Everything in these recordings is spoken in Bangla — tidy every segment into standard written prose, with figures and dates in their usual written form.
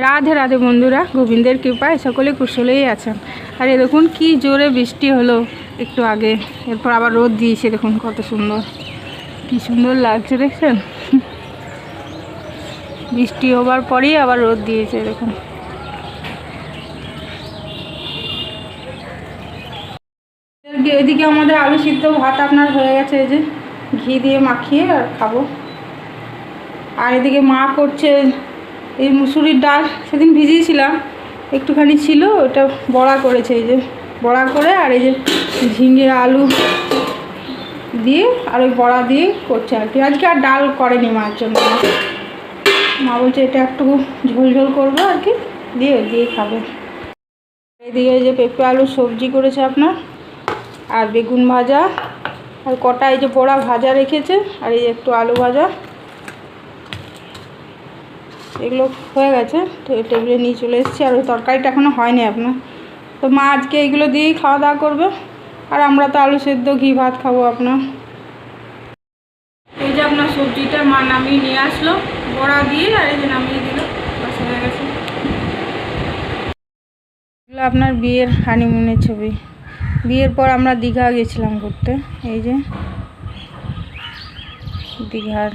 রাধে রাধে বন্ধুরা, গোবিন্দের কৃপায় সকলে কুশলেই আছেন। আর এ দেখুন কি জোরে বৃষ্টি হলো একটু আগে, এরপর আবার রোদ দিয়েছে। দেখুন কত সুন্দর, কি সুন্দর লাগছে দেখছেন। বৃষ্টি হবার পরেই আবার রোদ দিয়েছে দেখুন। এদিকে আমাদের আলু সিদ্ধ ভাত আপনার হয়ে গেছে, এই যে ঘি দিয়ে মাখিয়ে আর খাবো। আর এদিকে মা করছে এই মুসুরির ডাল, সেদিন ভিজিয়েছিলাম একটুখানি ছিল, ওটা বড়া করেছে। এই যে বড়া করে আর এই যে ঝিঙে আলু দিয়ে আর ওই বড়া দিয়ে করছে আর কি। আজকে আর ডাল করেনি মায়ের জন্য, মা বলছে এটা একটু ঝোল ঝোল করবো আর কি, দিয়ে খাবে। এদিকে এই যে পেঁপে আলু সবজি করেছে আপনার, আর বেগুন ভাজা, আর কটা এই যে বড়া ভাজা রেখেছে, আর এই একটু আলু ভাজা, এগুলো হয়ে গেছে। তো টেবিলে নিয়ে চলে এসেছি। আর ওই তরকারিটা এখনও হয়নি আপনার। তো মা আজকে এইগুলো দিয়েই খাওয়া দাওয়া করবে, আর আমরা তো আলু সেদ্ধ ঘি ভাত খাবো আপনার। এই যে আপনার সবজিটা মা নামিয়ে নিয়ে আসলো বড়া দিয়ে, আর এই যে নামিয়ে দিল, বাস হয়ে গেছে। এগুলো আপনার বিয়ের হানিমুনের ছবি। বিয়ের পর আমরা দীঘা গেছিলাম ঘুরতে। এই যে দীঘার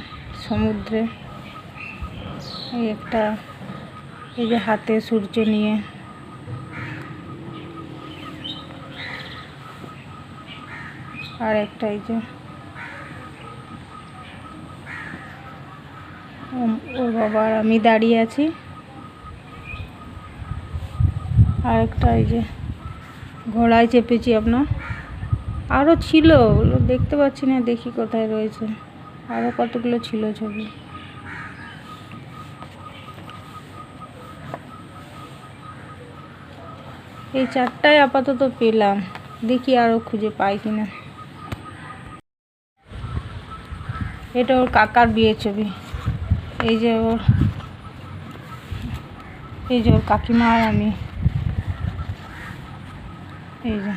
সমুদ্রে এই একটা, এই যে হাতে সূর্য নিয়ে, আর একটা এই যে ওর বাবা আর আমি দাঁড়িয়ে আছি, আর একটা এই যে ঘোড়ায় চেপেছি আপনার। আরও ছিল, ওগুলো দেখতে পাচ্ছি না, দেখি কোথায় রয়েছে। আরও কতগুলো ছিল ছবি। এই চারটায় আপাতত পেলাম, দেখি আরও খুঁজে পাই কিনা। এটা ওর কাকার বিয়ের ছবি। এই যে ওর কাকিমা আর আমি, এই যে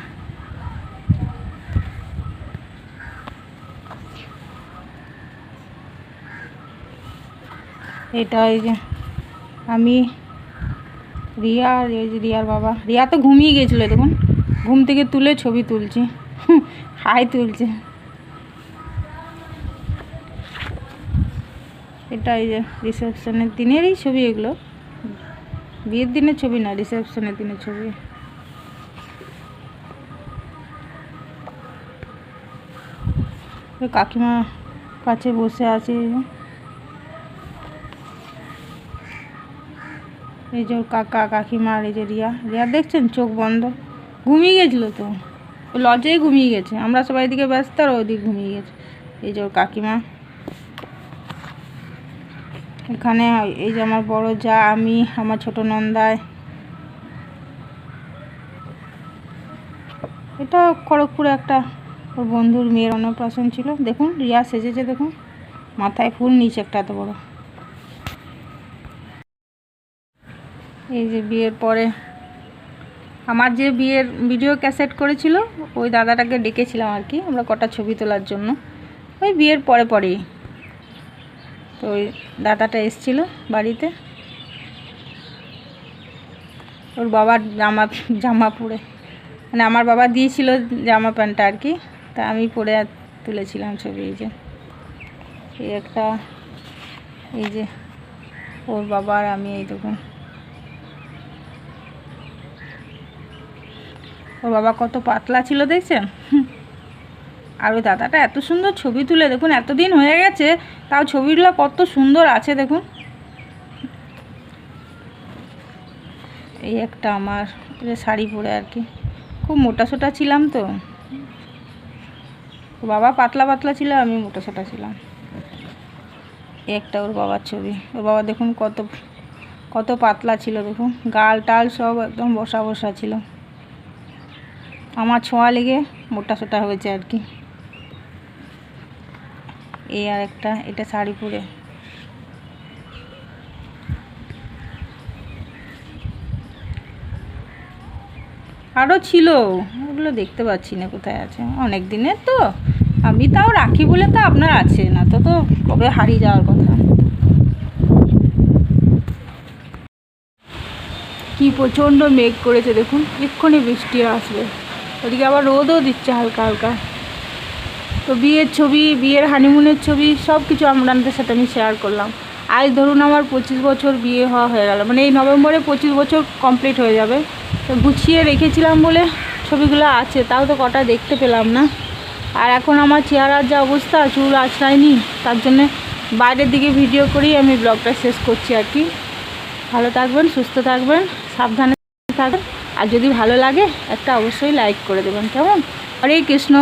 এটা, এই যে আমি, রিয়া, আর এই যে রিয়ার বাবা। রিয়া তো ঘুমিয়ে গেছিলো, দেখুন ঘুম থেকে তুলে ছবি তুলছি, হাই তুলছে। এটা এই যে রিসেপশনের দিনেরই ছবি, এগুলো বিয়ের দিনের ছবি না, রিসেপশনের দিনের ছবি। কাকিমা কাছে বসে আছে, এই যে কাকা কাকিমা, আর এই যে রিয়া দেখছেন চোখ বন্ধ, ঘুমিয়ে গেছিলো তো, ও লজেই ঘুমিয়ে গেছে। আমরা সবাই এদিকে ব্যস্ত, আর ওদিকে ঘুমিয়ে গেছে। এই যে ওর কাকিমা এখানে, এই যে আমার বড় যা, আমি, আমার ছোট নন্দায়। এটা খড়গপুরে একটা ওর বন্ধুর মেয়ের অন্নপ্রাশন ছিল। দেখুন রিয়া সেজেছে, দেখুন মাথায় ফুল নিচে একটা এত বড়। এই যে বিয়ের পরে আমার যে বিয়ের ভিডিও ক্যাসেট করেছিল, ওই দাদাটাকে ডেকেছিলাম আর কি, আমরা কটা ছবি তোলার জন্য। ওই বিয়ের পরেই তো ওই দাদাটা এসেছিল বাড়িতে, ওর বাবার জামা পরে, মানে আমার বাবা দিয়েছিল জামা প্যান্টটা আর কি, তা আমি পরে তুলেছিলাম ছবি। এই যে এই একটা, এই যে ওর বাবা আর আমি, এই দেখুন ওর বাবা কত পাতলা ছিল দেখছেন। আর ওই দাদাটা এত সুন্দর ছবি তুলে, দেখুন এতদিন হয়ে গেছে তাও ছবিগুলো কত সুন্দর আছে দেখুন। এই একটা আমার শাড়ি পরে আর কি, খুব মোটাসোটা ছিলাম তো, বাবা পাতলা পাতলা ছিল, আমি মোটাসোটা ছিলাম। এই একটা ওর বাবার ছবি। ওর বাবা দেখুন কত পাতলা ছিল, দেখুন গাল টাল সব একদম বসা বসা ছিল, আমার ছোঁয়া লেগে মোটাসোটা হয়েছে আর কি। এই আর একটা, এটা শাড়ি পরে। আরও ছিল, ওগুলো দেখতে পাচ্ছি না কোথায় আছে, অনেক দিনের তো আমি তাও রাখি বলে তো আপনার আছে, না তো তো কবে হারিয়ে যাওয়ার কথা। কি প্রচণ্ড মেঘ করেছে দেখুন, এক্ষুনি বৃষ্টি আসবে। ওদিকে আবার রোদও দিচ্ছে হালকা হালকা। তো বিয়ের ছবি, বিয়ের হানিমুনের ছবি সব কিছু আপনাদের সাথে আমি শেয়ার করলাম। আজ ধরুন আমার 25 বছর বিয়ে হয়ে গেল, মানে এই নভেম্বরে 25 বছর কমপ্লিট হয়ে যাবে। তো গুছিয়ে রেখেছিলাম বলে ছবিগুলো আছে, তাও তো কটা দেখতে পেলাম না। আর এখন আমার চেহারার যা অবস্থা, চুল আঁচড়ায়নি, তার জন্যে বাইরের দিকে ভিডিও করেই আমি ব্লগটা শেষ করছি আর কি। ভালো থাকবেন, সুস্থ থাকবেন, সাবধানে থাকবেন। আর যদি ভালো লাগে একটা অবশ্যই লাইক করে দেবেন, কেমন? হরে কৃষ্ণ।